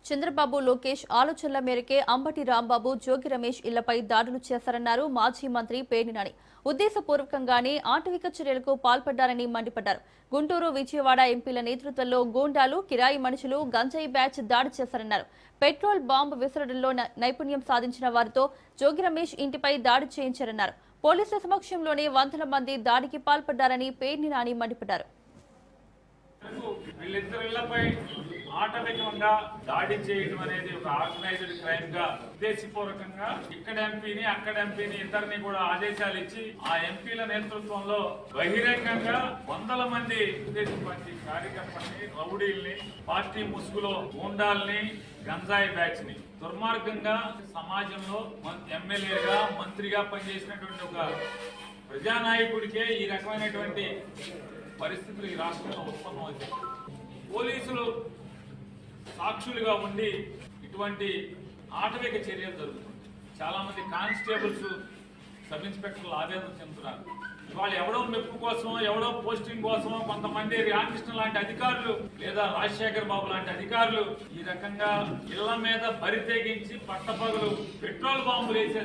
చంద్రబాబు లోకేష్ ఆలోచనల మేరకే అంబటి రాంబాబు జోగి రమేష్ ఇళ్లపై దాడులు చేశారన్నారు మాజీ మంత్రి పేర్ని నాని. ఉద్దేశపూర్వకంగానే ఆటవిక చర్యలకు పాల్పడ్డారని మండిపడ్డారు. గుంటూరు, విజయవాడ ఎంపీల నేతృత్వంలో గూండాలు, కిరాయి మనుషులు, గంజాయి బ్యాచ్ దాడి చేశారన్నారు. పెట్రోల్ బాంబు విసరడంలో నైపుణ్యం సాధించిన వారితో జోగి రమేష్ ఇంటిపై దాడి చేయించారన్నారు. పోలీసుల సమక్షంలోనే వందల మంది దాడికి పాల్పడ్డారని పేర్ని నాని మండిపడ్డారు. ఆటవికంగా దాడి చేయడం అనేది ఒక ఆర్గనైజ్డ్ క్రైమ్ గా ఉద్దేశపూర్వకంగా ఇక్కడ ఎంపీని అక్కడ ఎంపీని ఇద్దరిని కూడా ఆదేశాలు ఇచ్చి ఆ ఎంపీల నేతృత్వంలో బహిరంగంగా వందల మంది తెలుగుదేశం పార్టీ కార్యకర్తల్ని, రౌడీల్ని, పార్టీ ముసుగులో గూండాల్ని, గంజాయి బ్యాచ్ ని దుర్మార్గంగా సమాజంలో ఎమ్మెల్యేగా, మంత్రిగా పనిచేసినటువంటి ఒక ప్రజానాయకుడికే ఈ రకమైనటువంటి పరిస్థితులు ఈ రాష్ట్రంలో ఉత్పన్నమవుతాయి. పోలీసులు సాక్షులుగా ఉండి ఇటువంటి ఆటవిక చర్యలు జరుగుతుంది. చాలా మంది కానిస్టేబుల్స్, సబ్ ఇన్స్పెక్టర్లు ఆవేదన చెందుతున్నారు. ఇవాళ ఎవడో మెప్పు కోసం, ఎవడో పోస్టింగ్ కోసం కొంతమంది రామకృష్ణ లాంటి అధికారులు లేదా రాజశేఖర్ బాబు లాంటి అధికారులు ఈ రకంగా ఇళ్ల మీద బరి తెగించి పట్టపగలు పెట్రోల్ బాంబులు వేసే